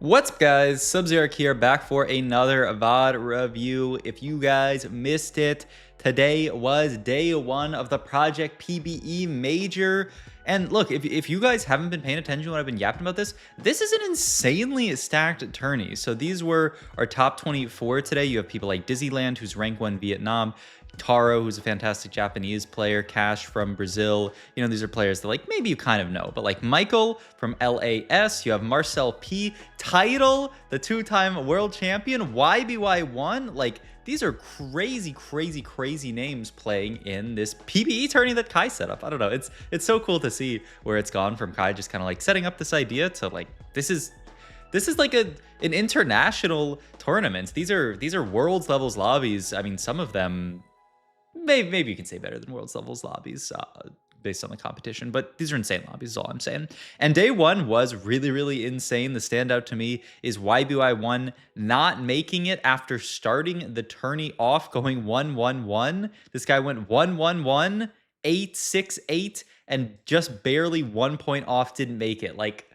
What's up, guys? Sub-Zero here, back for another VOD review. If you guys missed it, today was day one of the Project PBE Major. And look, if you guys haven't been paying attention when I've been yapping about this is an insanely stacked tourney. So these were our top 24 today. You have people like Dizzyland, who's rank 1 Vietnam, Taro, who's a fantastic Japanese player, Cash from Brazil. You know, these are players that like maybe you kind of know, but like Michael from LAS, you have Marcel P, Title, the two-time world champion, YBY1. Like, these are crazy names playing in this PBE tourney that Kai set up. I don't know. It's so cool to see where it's gone from Kai just kind of like setting up this idea to like this is like an international tournament. These are world's levels lobbies. I mean, some of them maybe you can say better than world's levels lobbies based on the competition, but these are insane lobbies is all I'm saying. And day one was really insane. The standout to me is YBY1 not making it after starting the tourney off going 1-1-1. This guy went 1-1-1, 8-6-8, and just barely 1 point off, didn't make it. Like,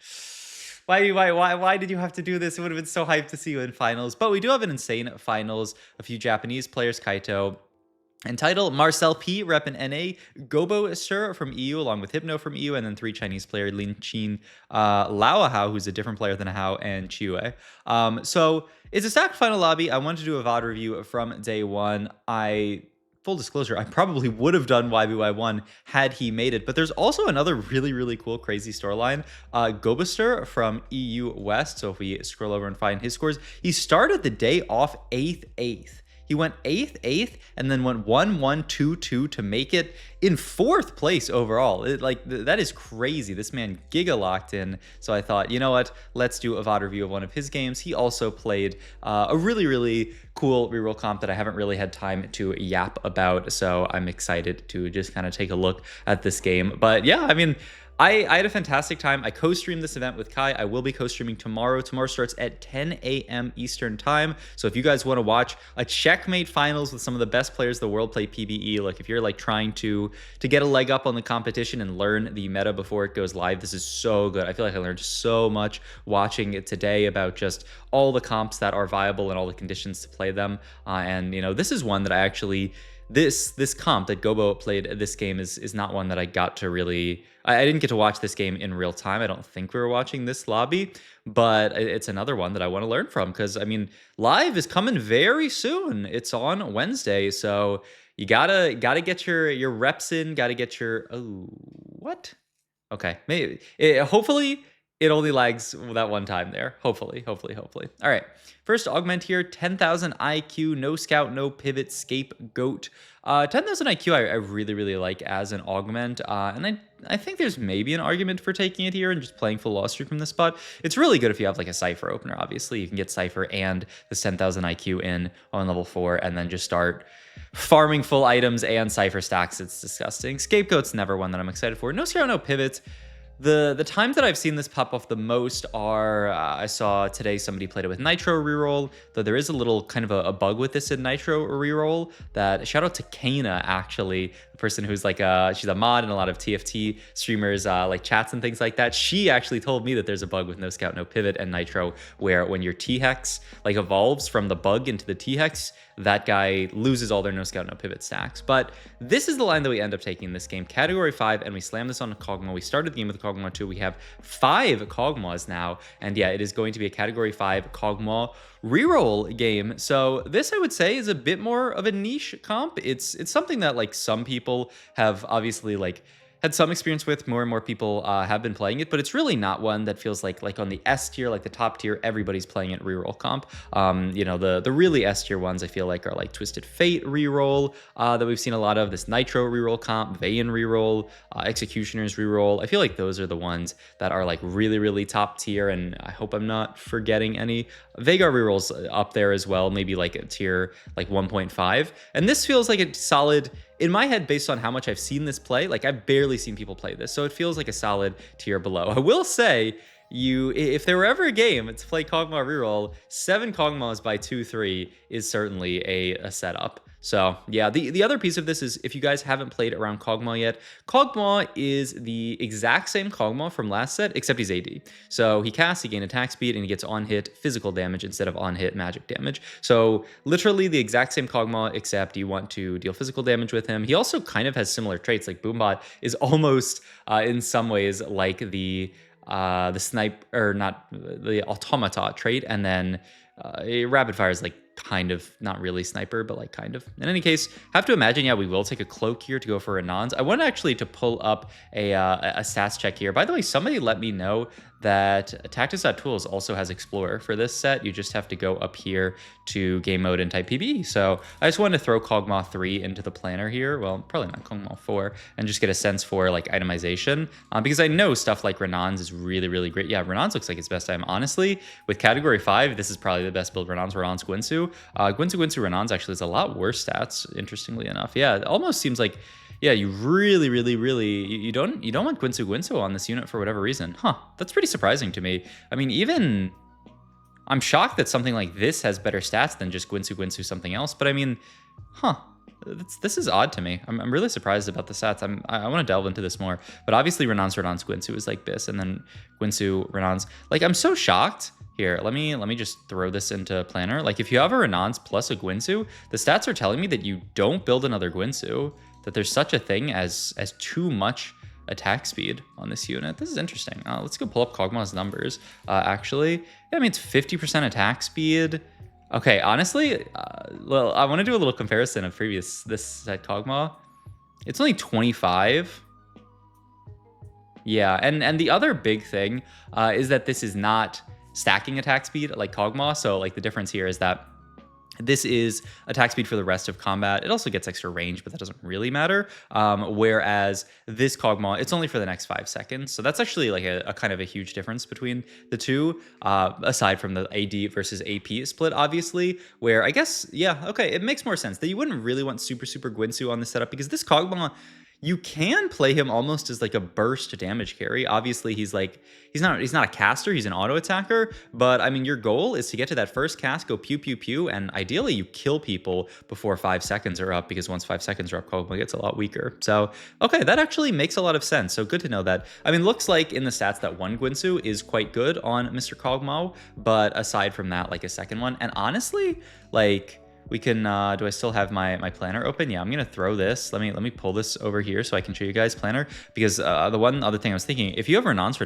why did you have to do this? It would have been so hyped to see you in finals. But we do have an insane finals. A few Japanese players, Kaito and Title, Marcel P, repping NA, Gobosteur from EU, along with Hypno from EU, and then 3 Chinese players, Lin Chin, Laohao, who's a different player than Hao, and Chiue. So it's a stacked final lobby. I wanted to do a VOD review from day one. Full disclosure, I probably would have done YBY1 had he made it, but there's also another really cool, crazy storyline. Gobster from EU West, so if we scroll over and find his scores, he started the day off 8th. He went 8th, and then went 1-1-2-2 to make it in 4th place overall. That is crazy. This man giga locked in. So I thought, you know what? Let's do a VOD review of one of his games. He also played a really cool reroll comp that I haven't really had time to yap about. So I'm excited to just kind of take a look at this game. But yeah, I mean, I had a fantastic time. I co-streamed this event with Kai. I will be co-streaming tomorrow. Tomorrow starts at 10 a.m. Eastern time. So if you guys want to watch a checkmate finals with some of the best players in the world play PBE, like if you're like trying to get a leg up on the competition and learn the meta before it goes live, this is so good. I feel like I learned so much watching it today about just all the comps that are viable and all the conditions to play them. And you know, this is one that I actually... This comp that Gobo played this game is not one that I got to really... I didn't get to watch this game in real time. I don't think we were watching this lobby, but it's another one that I want to learn from because, I mean, live is coming very soon. It's on Wednesday, so you gotta get your reps in, gotta get your... Oh, what? Okay, maybe... hopefully... It only lags that one time there. Hopefully. All right. First augment here, 10,000 IQ, no scout, no pivot, scapegoat. 10,000 IQ I really like as an augment. And I think there's maybe an argument for taking it here and just playing full loss streak from this spot. It's really good if you have like a Cypher opener, obviously. You can get Cypher and this 10,000 IQ in on level 4 and then just start farming full items and Cypher stacks. It's disgusting. Scapegoat's never one that I'm excited for. No scout, no pivot. The times that I've seen this pop off the most are, I saw today somebody played it with Nitro Reroll, though there is a little kind of a bug with this in Nitro Reroll that, shout out to Kana, actually, the person who's like, she's a mod in a lot of TFT streamers, like chats and things like that. She actually told me that there's a bug with No Scout, No Pivot and Nitro, where when your T-Hex like evolves from the bug into the T-Hex, that guy loses all their No Scout, No Pivot stacks. But this is the line that we end up taking in this game. Category 5, and we slam this on a Kog'Maw. We started the game with a Kog'Maw 2. We have 5 Kog'Maws now. And yeah, it is going to be a Category 5 Kog'Maw reroll game. So this, I would say, is a bit more of a niche comp. It's something that like some people have obviously like had some experience with. More and more people have been playing it, but it's really not one that feels like on the S tier, like the top tier, everybody's playing it reroll comp. You know, the really S tier ones I feel like are like Twisted Fate reroll that we've seen a lot of, this Nitro reroll comp, Vayan reroll, Executioners reroll. I feel like those are the ones that are like really top tier, and I hope I'm not forgetting any. Veigar rerolls up there as well, maybe like a tier like 1.5. And this feels like a solid... In my head, based on how much I've seen this play, like I've barely seen people play this, so it feels like a solid tier below. I will say, if there were ever a game to play Kog'Maw Reroll, 7 Kog'Maws by 2-3 is certainly a setup. So yeah, the other piece of this is, if you guys haven't played around Kog'Maw yet, Kog'Maw is the exact same Kog'Maw from last set, except he's AD. So he casts, he gains attack speed, and he gets on hit physical damage instead of on hit magic damage. So literally the exact same Kog'Maw, except you want to deal physical damage with him. He also kind of has similar traits. Like Boombot is almost in some ways like the snipe, or not, the automata trait, and then rapid fire is like kind of not really sniper, but like kind of. In any case, have to imagine, yeah, we will take a cloak here to go for Renans. I want actually to pull up a stats check here. By the way, somebody let me know that Tactics.tools also has Explorer for this set. You just have to go up here to game mode and type PB. So I just wanted to throw Kog'Maw 3 into the planner here. Well, probably not Kog'Maw 4, and just get a sense for like itemization, because I know stuff like Renans is really, really great. Yeah, Renans looks like its best item. Honestly, with Category 5, this is probably the best build. Renans, Gwinsu. Gwinsu, Renans actually is a lot worse stats, interestingly enough. Yeah, it almost seems like, yeah, you really, really, really, you don't want Gwinsu on this unit for whatever reason. Huh, that's pretty surprising to me. I mean, even, I'm shocked that something like this has better stats than just Gwinsu something else, but I mean, huh. This is odd to me. I'm really surprised about the stats. I want to delve into this more, but obviously Renans, Gwinsu is like this, and then Gwinsu, Renans. Like, I'm so shocked. Here, let me just throw this into planner. Like, if you have a Renans plus a Gwinsu, the stats are telling me that you don't build another Gwinsu, that there's such a thing as too much attack speed on this unit. This is interesting. Let's go pull up Kog'Maw's numbers. Actually, yeah, I mean, it's 50% attack speed. Okay, honestly, well, I want to do a little comparison of this set Kog'Maw. It's only 25. Yeah, and the other big thing is that this is not stacking attack speed like Kog'Maw. So like the difference here is that this is attack speed for the rest of combat. It also gets extra range, but that doesn't really matter. Whereas this Kog'Maw, it's only for the next 5 seconds. So that's actually like a kind of a huge difference between the two, aside from the AD versus AP split, obviously, where I guess, yeah, okay, it makes more sense that you wouldn't really want super Gwinsu on the setup, because this Kog'Maw, you can play him almost as like a burst damage carry. Obviously, he's not a caster, he's an auto attacker, but I mean, your goal is to get to that first cast, go pew pew pew, and ideally you kill people before 5 seconds are up, because once 5 seconds are up, Kog'Maw gets a lot weaker. So, okay, that actually makes a lot of sense. So good to know that. I mean, looks like in the stats that one Gwinsu is quite good on Mr. Kog'Maw, but aside from that, like a second one, and honestly, like, we can, do I still have my planner open? Yeah, I'm going to throw this. Let me pull this over here so I can show you guys planner, because the one other thing I was thinking, if you have Renans,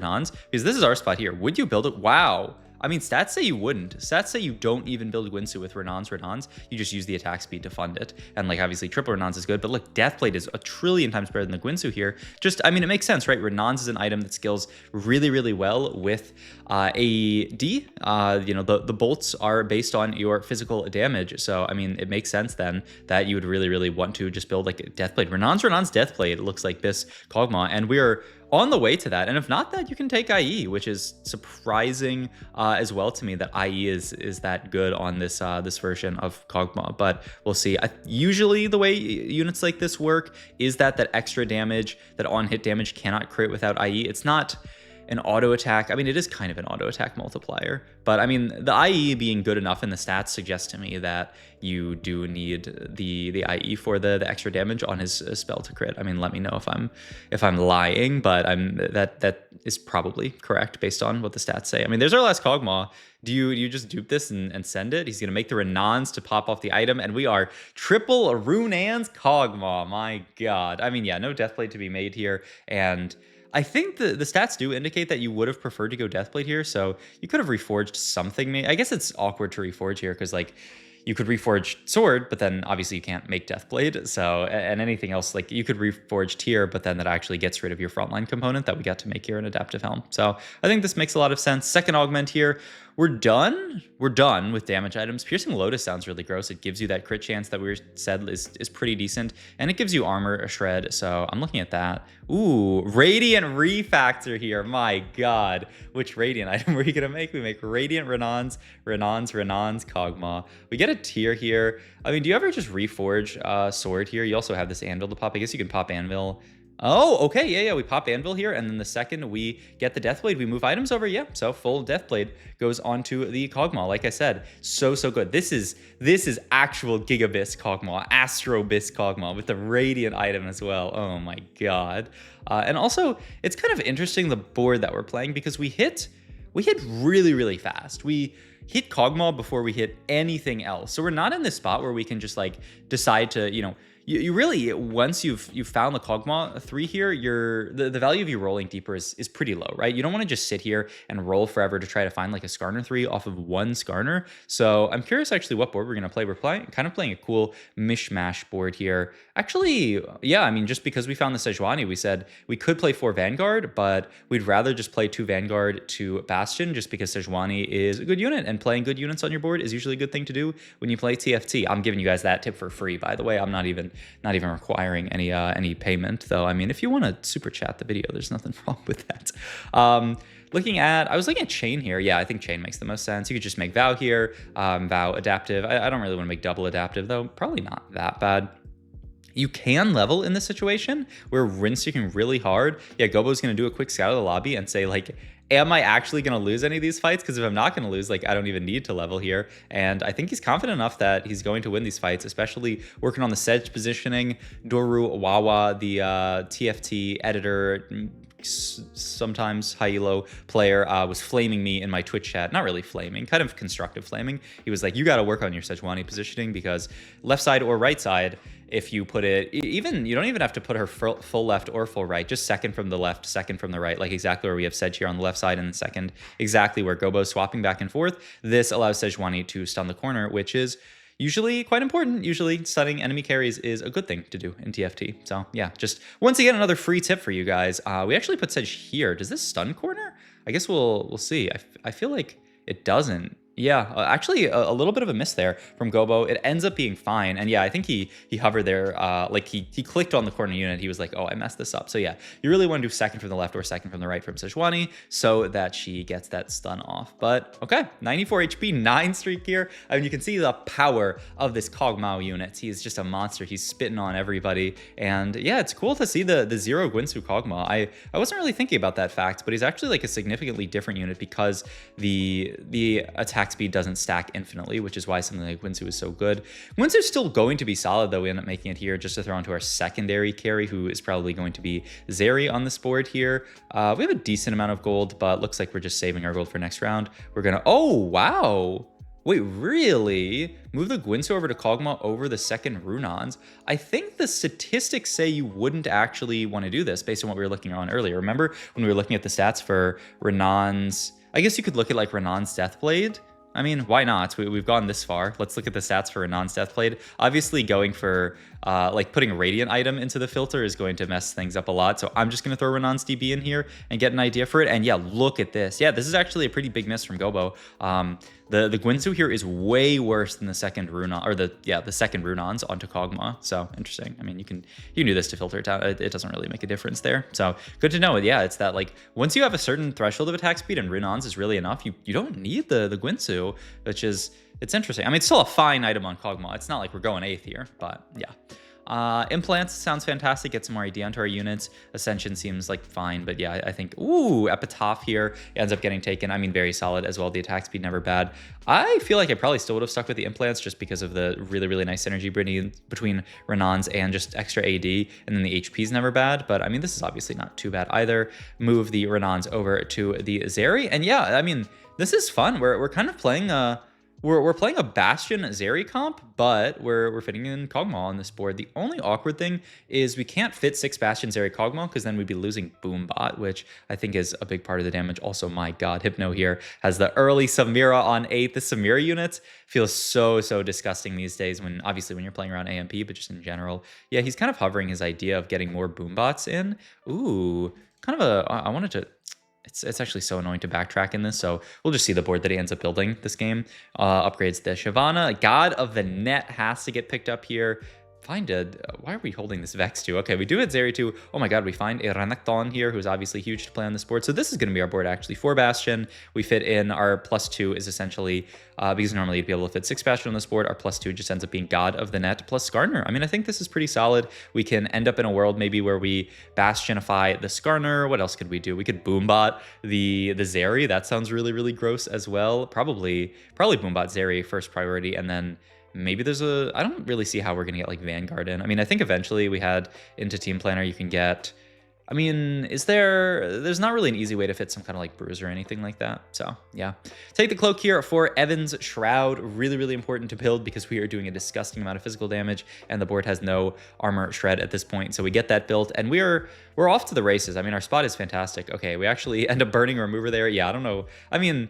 because this is our spot here, would you build it? Wow. I mean, stats say you wouldn't. Stats say you don't even build Gwinsu with Renans. You just use the attack speed to fund it. And like, obviously triple Renans is good, but look, Deathblade is a trillion times better than the Gwinsu here. Just, I mean, it makes sense, right? Renans is an item that skills really, really well with AD. You know, the bolts are based on your physical damage. So, I mean, it makes sense then that you would really, really want to just build like a Deathblade. Renans, Deathblade looks like this Kog'Maw, and we are on the way to that. And if not that, you can take IE, which is surprising as well to me that IE is that good on this this version of Kog'Maw, but we'll see. Usually the way units like this work is that extra damage, that on hit damage cannot crit without IE. It's not an auto attack. I mean, it is kind of an auto attack multiplier, but I mean, the IE being good enough in the stats suggests to me that you do need the IE for the extra damage on his spell to crit. I mean, let me know if I'm lying, but that is probably correct based on what the stats say. I mean, there's our last Kog'Maw. Do you just dupe this and send it? He's gonna make the Renans to pop off the item, and we are triple Runans Kog'Maw. My God. I mean, yeah, no Deathblade to be made here, and I think the stats do indicate that you would have preferred to go Deathblade here, so you could have reforged something. I guess it's awkward to reforge here, because like, you could reforge Sword, but then obviously you can't make Deathblade. So, and anything else, like you could reforge Tier, but then that actually gets rid of your frontline component that we got to make here in Adaptive Helm. So I think this makes a lot of sense. Second Augment here. We're done with damage items. Piercing Lotus sounds really gross. It gives you that crit chance that we said is pretty decent, and it gives you armor a shred. So I'm looking at that. Ooh, Radiant Refactor here. My God, which Radiant item are we gonna make? We make Radiant Renans Kog'Maw. We get a Tier here. I mean, do you ever just reforge Sword here? You also have this Anvil to pop. I guess you can pop Anvil Oh, okay, yeah, we pop Anvil here, and then the second we get the Deathblade, we move items over, yeah, so full Deathblade goes onto the Kog'Maw. Like I said, so good. This is actual Gigabis Kog'Maw, Astrobis Kog'Maw with the Radiant item as well. Oh my god. And also, it's kind of interesting the board that we're playing because we hit really fast. We hit Kog'Maw before we hit anything else. So we're not in this spot where we can just like decide to, you really, once you've found the Kog'Maw 3 here, the value of you rolling deeper is pretty low, right? You don't want to just sit here and roll forever to try to find like a Skarner 3 off of one Skarner. So I'm curious actually what board we're going to play. We're kind of playing a cool mishmash board here. Actually, yeah, I mean, just because we found the Sejuani, we said we could play 4 Vanguard, but we'd rather just play 2 Vanguard, 2 Bastion, just because Sejuani is a good unit, and playing good units on your board is usually a good thing to do when you play TFT. I'm giving you guys that tip for free, by the way. I'm not even requiring any payment, though. I mean, if you want to super chat the video, there's nothing wrong with that. I was looking at Chain here. Yeah, I think Chain makes the most sense. You could just make Vow here, Vow Adaptive. I don't really want to make double Adaptive, though. Probably not that bad. You can level in this situation where rinsing really hard. Yeah, Gobo's going to do a quick scout of the lobby and say, like, am I actually going to lose any of these fights? Because if I'm not going to lose, like, I don't even need to level here. And I think he's confident enough that he's going to win these fights, especially working on the Sedge positioning. Doru Wawa, the TFT editor, sometimes high elo player, was flaming me in my Twitch chat. Not really flaming, kind of constructive flaming. He was like, you got to work on your Sejuani positioning because left side or right side, if you put it, you don't even have to put her full left or full right, just second from the left, second from the right, like exactly where we have Sedge here on the left side, and then second exactly where Gobo's swapping back and forth. This allows Sejuani to stun the corner, which is usually quite important. Usually stunning enemy carries is a good thing to do in TFT. So yeah, just once again, another free tip for you guys. We actually put Sedge here. Does this stun corner? I guess we'll see. I feel like it doesn't. Yeah, actually a little bit of a miss there from Gobo. It ends up being fine. And yeah, I think he hovered there. Like he clicked on the corner unit. He was like, oh, I messed this up. So yeah, you really want to do second from the left or second from the right from Sejuani so that she gets that stun off. But okay, 94 HP, 9 streak here. I mean, you can see the power of this Kog'Maw unit. He is just a monster. He's spitting on everybody. And yeah, it's cool to see the 0 Gwinsu Kog'Maw. I wasn't really thinking about that fact, but he's actually like a significantly different unit because the attack speed doesn't stack infinitely, which is why something like Gwinsu is so good. Gwinsu's still going to be solid, though. We end up making it here just to throw into our secondary carry, who is probably going to be Zeri on this board here. We have a decent amount of gold, but looks like we're just saving our gold for next round. We're gonna, oh wow, wait, really? Move the Gwinsu over to Kog'Maw over the second Runons? I think the statistics say you wouldn't actually want to do this based on what we were looking on earlier. Remember when we were looking at the stats for Renan's, I guess you could look at like Renan's Deathblade. I mean, why not? We've gone this far. Let's look at the stats for Renan's Deathblade. Obviously, going for like putting a Radiant item into the filter is going to mess things up a lot. So I'm just going to throw Renan's DB in here and get an idea for it. And yeah, look at this. Yeah, this is actually a pretty big miss from Gobo. The Gwinsu here is way worse than the second Runon, or the second Runons onto Kog'Maw. So interesting. I mean, you can do this to filter it out. It doesn't really make a difference there. So good to know. Yeah, it's that like once you have a certain threshold of attack speed and Runons is really enough, you don't need the Gwinsu, which is, it's interesting. I mean, it's still a fine item on Kog'Maw. It's not like we're going 8th here, but yeah. Implants sounds fantastic. Get some more AD onto our units. Ascension seems like fine, but yeah, I think, ooh, Epitaph here ends up getting taken. I mean, very solid as well. The attack speed, never bad. I feel like I probably still would have stuck with the implants just because of the really nice synergy between Renan's and just extra AD, and then the HP is never bad. But I mean, this is obviously not too bad either. Move the Renan's over to the Zeri, and yeah, I mean, this is fun. We're kind of playing We're playing a Bastion Zeri comp, but we're fitting in Kog'Maw on this board. The only awkward thing is we can't fit 6 Bastion Zeri Kog'Maw because then we'd be losing Boombot, which I think is a big part of the damage. Also, my god, Hypno here has the early Samira on 8. The Samira units feels so disgusting these days when you're playing around AMP, but just in general. Yeah, he's kind of hovering his idea of getting more Boombots in. Ooh, kind of I wanted to... It's actually so annoying to backtrack in this, so we'll just see the board that he ends up building this game. Upgrades the Shyvana. God of the Net has to get picked up here. find a... why are we holding this Vex too? Okay, we do hit Zeri too. Oh my god, we find a Renekton here, who's obviously huge to play on this board. So this is going to be our board actually for Bastion. We fit in our +2 is essentially, because normally you'd be able to fit 6 Bastion on this board, our +2 just ends up being God of the Net plus Skarner. I mean, I think this is pretty solid. We can end up in a world maybe where we Bastionify the Skarner. What else could we do? We could Boombot the Zeri. That sounds really, really gross as well. Probably Boombot Zeri first priority, and then maybe there's a... I don't really see how we're going to get like Vanguard in. I mean, I think eventually we had into Team Planner, you can get... I mean, there's not really an easy way to fit some kind of like bruise or anything like that. So yeah, take the cloak here for Evan's Shroud. Really, really important to build because we are doing a disgusting amount of physical damage and the board has no armor shred at this point. So we get that built and we're off to the races. I mean, our spot is fantastic. Okay, we actually end up burning a remover there. Yeah, I don't know. I mean,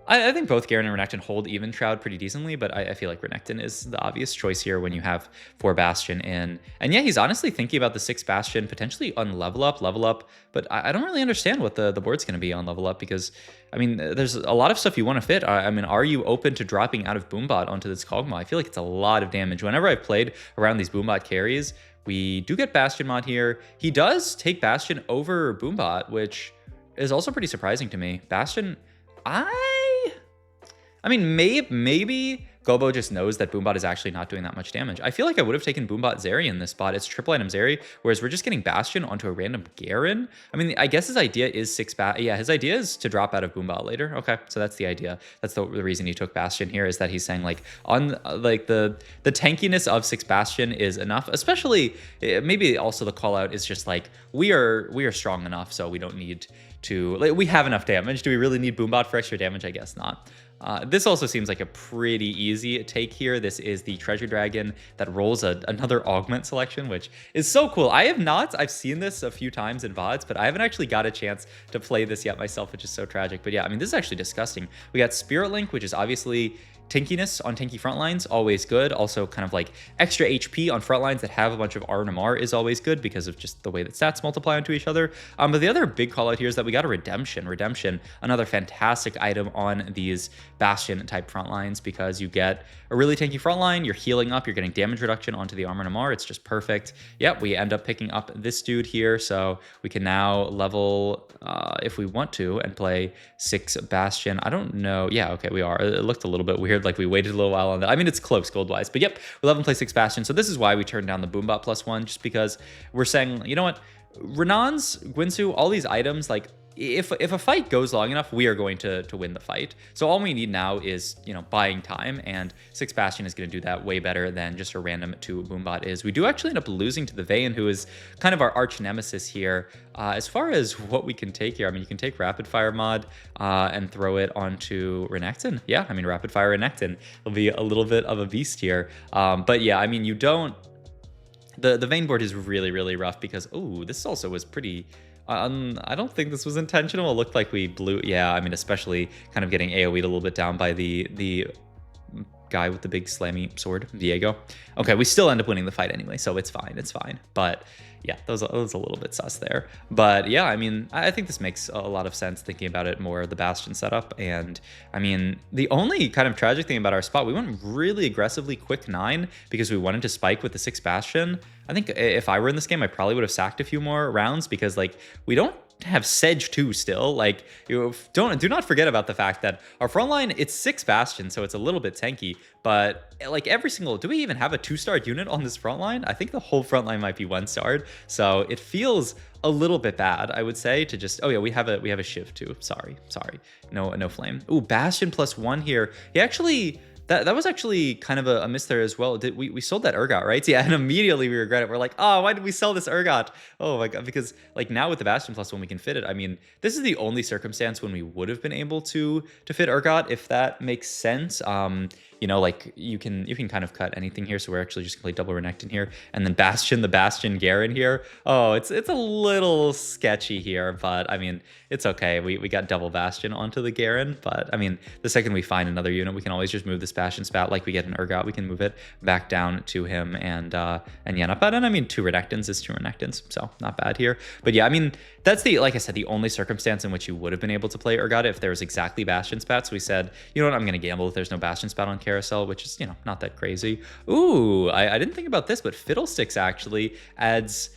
I think both Garen and Renekton hold even Shroud pretty decently, but I feel like Renekton is the obvious choice here when you have 4 Bastion in. And yeah, he's honestly thinking about the 6 Bastion, potentially on level up, but I don't really understand what the board's going to be on level up because, I mean, there's a lot of stuff you want to fit. I mean, are you open to dropping out of Boombot onto this Kog'Maw? I feel like it's a lot of damage. Whenever I've played around these Boombot carries, we do get Bastion mod here. He does take Bastion over Boombot, which is also pretty surprising to me. Bastion... I mean, maybe Gobo just knows that Boombot is actually not doing that much damage. I feel like I would have taken Boombot Zeri in this spot. It's triple item Zeri, whereas we're just getting Bastion onto a random Garen. I mean, I guess his idea is his idea is to drop out of Boombot later. Okay, so that's the idea. That's the reason he took Bastion here, is that he's saying like on like the tankiness of 6 Bastion is enough. Especially maybe also the call out is just like we are strong enough, so we don't need to, like, we have enough damage. Do we really need Boombot for extra damage? I guess not. This also seems like a pretty easy take here. This is the Treasure Dragon that rolls another Augment selection, which is so cool. I've seen this a few times in VODs, but I haven't actually got a chance to play this yet myself, which is so tragic. But yeah, I mean, this is actually disgusting. We got Spirit Link, which is obviously tankiness on tanky front lines, always good. Also kind of like extra HP on front lines that have a bunch of RNMR is always good because of just the way that stats multiply onto each other. But the other big call out here is that we got a Redemption. Redemption, another fantastic item on these Bastion type front lines because you get a really tanky front line, you're healing up, you're getting damage reduction onto the armor NMR. It's just perfect. Yep, we end up picking up this dude here, so we can now level if we want to and play 6 Bastion. I don't know. Yeah, okay, we are. It looked a little bit weird, like we waited a little while on that. I mean, it's close gold-wise, but yep, we love and play 6 Bastion. So this is why we turned down the Boombot +1, just because we're saying, you know what, Renan's, Guinsoo, all these items, like, if a fight goes long enough, we are going to win the fight. So all we need now is, you know, buying time, and 6 Bastion is going to do that way better than just a random 2 Boombot is. We do actually end up losing to the Vayne, who is kind of our arch nemesis here. As far as what we can take here, I mean, you can take Rapid Fire mod and throw it onto Renekton. Yeah, I mean, Rapid Fire Renekton will be a little bit of a beast here. But yeah, I mean, you don't... The Vayne board is really, really rough because, oh, this also was pretty... I don't think this was intentional. It looked like we blew... Yeah, I mean, especially kind of getting AoE'd a little bit down by the guy with the big slammy sword, Diego. Okay, we still end up winning the fight anyway, so it's fine. It's fine. But yeah, that was a little bit sus there. But yeah, I mean, I think this makes a lot of sense thinking about it more, the Bastion setup. And I mean, the only kind of tragic thing about our spot, we went really aggressively quick 9 because we wanted to spike with the 6 Bastion. I think if I were in this game, I probably would have sacked a few more rounds because, like, we don't have Sedge 2 still. Like, do not forget about the fact that our front line, it's 6 Bastion, so it's a little bit tanky, but like every single... Do we even have a 2-starred unit on this front line? I think the whole front line might be 1-starred, so it feels a little bit bad, I would say, to just... Oh yeah, we have a Shiv too. Sorry. No flame. Ooh, Bastion +1 here. He actually... That was actually kind of a miss there as well. We sold that Urgot, right? Yeah, and immediately we regret it. We're like, oh, why did we sell this Urgot? Oh my god, because like now with the Bastion +1 we can fit it. I mean, this is the only circumstance when we would have been able to fit Urgot, if that makes sense. You know, like you can kind of cut anything here, so we're actually just gonna play double Renekton here, and then the Bastion Garen here. Oh, it's a little sketchy here, but I mean, it's okay. We got double Bastion onto the Garen, but I mean, the second we find another unit, we can always just move this Bastion spat. Like we get an Urgot, we can move it back down to him, and yeah, not bad. And I mean, 2 Renektons is 2 Renektons, so not bad here. But yeah, I mean, that's like I said, the only circumstance in which you would have been able to play Urgot if there was exactly Bastion spats. We said, you know what, I'm gonna gamble if there's no Bastion spat on character. carousel, which is, you know, not that crazy. Ooh, I didn't think about this, but Fiddlesticks actually adds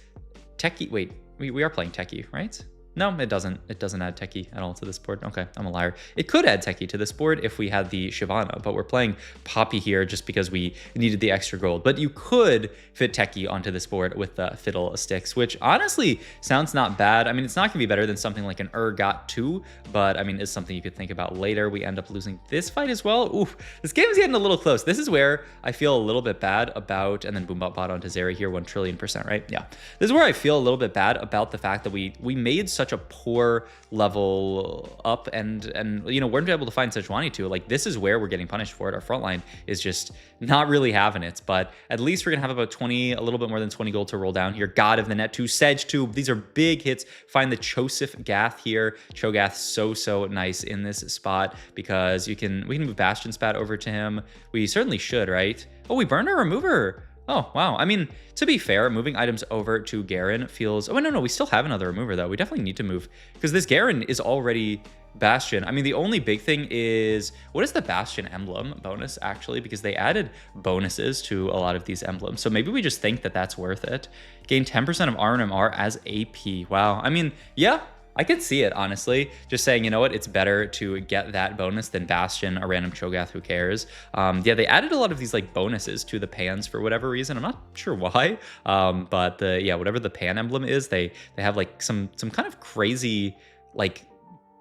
Techie. Wait, we are playing Techie, right? No, it doesn't. It doesn't add Techie at all to this board. Okay, I'm a liar. It could add Techie to this board if we had the Shyvana, but we're playing Poppy here just because we needed the extra gold. But you could fit Techie onto this board with the Fiddlesticks, which honestly sounds not bad. I mean, it's not gonna be better than something like an Got 2, but I mean, it's something you could think about later. We end up losing this fight as well. Oof, this game is getting a little close. This is where I feel a little bit bad about, and then Boombot bot onto Zeri here, 1,000,000,000%, right? Yeah. This is where I feel a little bit bad about the fact that we made such a poor level up and you know, weren't able to find Sejuani too. Like, this is where we're getting punished for it. Our front line is just not really having it, but at least we're gonna have about 20, a little bit more than 20 gold to roll down here. God of the Net 2, Sedge 2. These are big hits. Find the Chosif Gath here. Cho'Gath so nice in this spot because we can move Bastion Spat over to him. We certainly should, right? Oh, we burned our remover. Oh, wow. I mean, to be fair, moving items over to Garen feels... Oh, no, we still have another remover, though. We definitely need to move because this Garen is already Bastion. I mean, the only big thing is... What is the Bastion emblem bonus, actually? Because they added bonuses to a lot of these emblems. So maybe we just think that that's worth it. Gain 10% of R&MR as AP. Wow. I mean, yeah. I could see it, honestly. Just saying, you know what? It's better to get that bonus than Bastion, a random Cho'Gath, who cares? Yeah, they added a lot of these like bonuses to the pans for whatever reason. I'm not sure why, but whatever the pan emblem is, they have like some kind of crazy like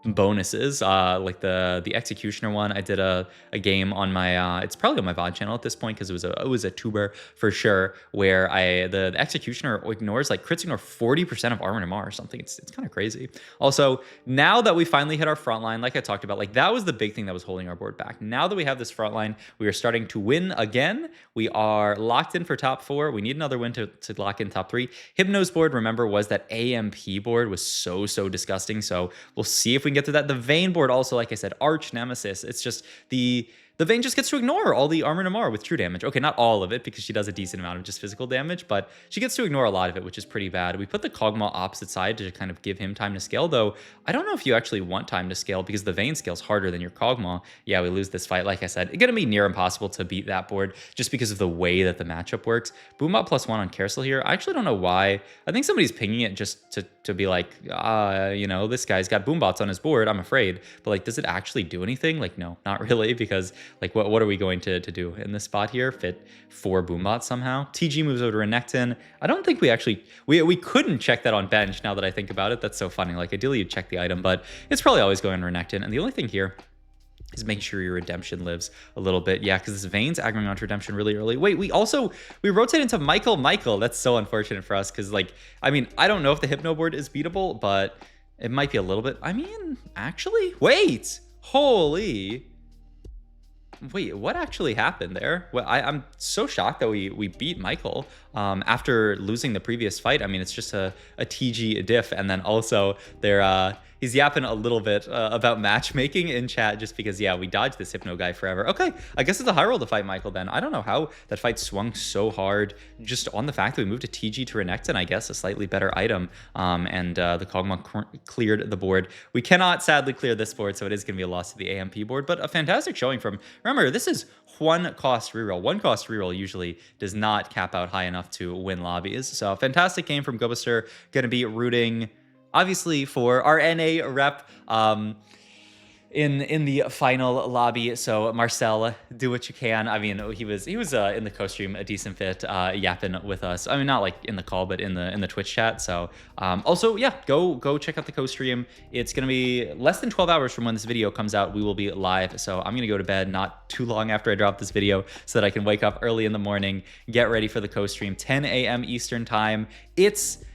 bonuses, like the Executioner one. I did a game on my it's probably on my VOD channel at this point because it was a tuber for sure, where the Executioner ignores, like, crits ignore 40% of armor and MR or something. It's kind of crazy. Also, now that we finally hit our front line, like I talked about, like, that was the big thing that was holding our board back. Now that we have this front line, we are starting to win again. We are locked in for top 4. We need another win to lock in top 3. Hypno's board, remember, was that AMP board, was so disgusting. So we'll see if we can get to that. The Vayne board also, like I said, arch nemesis. It's just the Vayne just gets to ignore all the armor and MR with true damage. Okay, not all of it, because she does a decent amount of just physical damage, but she gets to ignore a lot of it, which is pretty bad. We put the Kog'Maw opposite side to kind of give him time to scale, though I don't know if you actually want time to scale because the Vayne scales harder than your Kog'Maw. Yeah, we lose this fight. Like I said, it's going to be near impossible to beat that board just because of the way that the matchup works. Boombot +1 on Carousel here. I actually don't know why. I think somebody's pinging it just to be like, you know, this guy's got Boombots on his board, I'm afraid. But, like, does it actually do anything? Like, no, not really, because, like, what are we going to do in this spot here? Fit 4 Boombots somehow? TG moves over to Renekton. I don't think we actually... We couldn't check that on bench now that I think about it. That's so funny. Like, ideally you'd check the item, but it's probably always going on Renekton. And the only thing here is making sure your redemption lives a little bit. Yeah, because this Vayne's aggroing onto redemption really early. Wait, we rotate into Michael. That's so unfortunate for us because, like, I mean, I don't know if the Hypno board is beatable, but it might be a little bit. I mean, actually, wait, holy... Wait, what actually happened there? Well, I'm so shocked that we beat Michael after losing the previous fight. I mean, it's just a TG diff, and then also he's yapping a little bit about matchmaking in chat just because, yeah, we dodged this Hypno guy forever. Okay, I guess it's a high roll to fight Michael then. I don't know how that fight swung so hard just on the fact that we moved to TG to Renekton, I guess, a slightly better item, and the Kog'Maw cleared the board. We cannot sadly clear this board, so it is going to be a loss to the AMP board, but a fantastic showing from... Remember, this is one cost reroll. One cost reroll usually does not cap out high enough to win lobbies. So fantastic game from Gobster. Going to be rooting, obviously, for our NA rep in the final lobby. So Marcel, do what you can. I mean, he was in the co-stream a decent fit, yapping with us. I mean, not like in the call, but in the Twitch chat. So also, yeah, go check out the co-stream. It's gonna be less than 12 hours from when this video comes out. We will be live. So I'm gonna go to bed not too long after I drop this video so that I can wake up early in the morning, get ready for the co-stream, 10 a.m. Eastern time. It's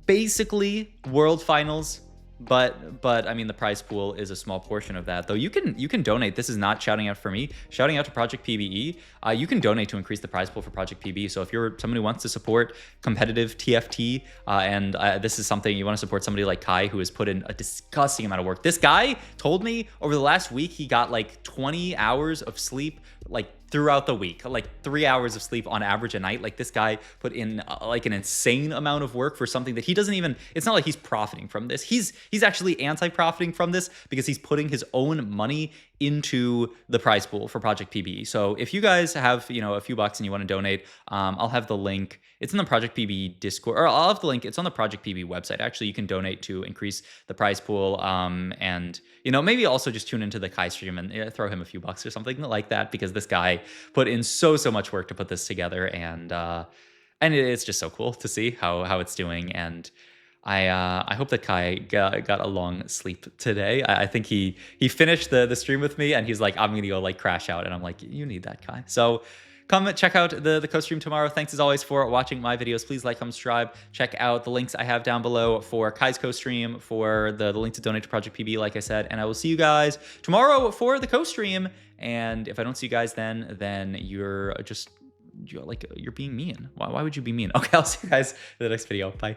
basically World Finals. But I mean, the prize pool is a small portion of that, though. You can donate. This is not shouting out for me, shouting out to Project PBE. You can donate to increase the prize pool for Project PBE. So if you're somebody who wants to support competitive TFT, and this is something you want to support, somebody like Kai, who has put in a disgusting amount of work. This guy told me over the last week he got like 20 hours of sleep, like throughout the week, like 3 hours of sleep on average a night. Like, this guy put in like an insane amount of work for something that he doesn't even, it's not like he's profiting from this. He's actually anti-profiting from this because he's putting his own money into the prize pool for Project PBE. So if you guys have, you know, a few bucks and you want to donate, I'll have the link. It's in the Project PBE Discord, or I'll have the link. It's on the Project PBE website. Actually, you can donate to increase the prize pool. And, you know, maybe also just tune into the Kai stream and throw him a few bucks or something like that, because this guy put in so much work to put this together. And it's just so cool to see how it's doing. And I hope that Kai got a long sleep today. I think he finished the stream with me, and he's like, I'm gonna go like crash out, and I'm like, you need that, Kai. So come check out the co-stream tomorrow. Thanks as always for watching my videos. Please like, comment, subscribe. Check out the links I have down below for Kai's co-stream, for the link to donate to Project PB, like I said. And I will see you guys tomorrow for the co-stream. And if I don't see you guys then you're being mean. Why would you be mean? Okay, I'll see you guys in the next video. Bye.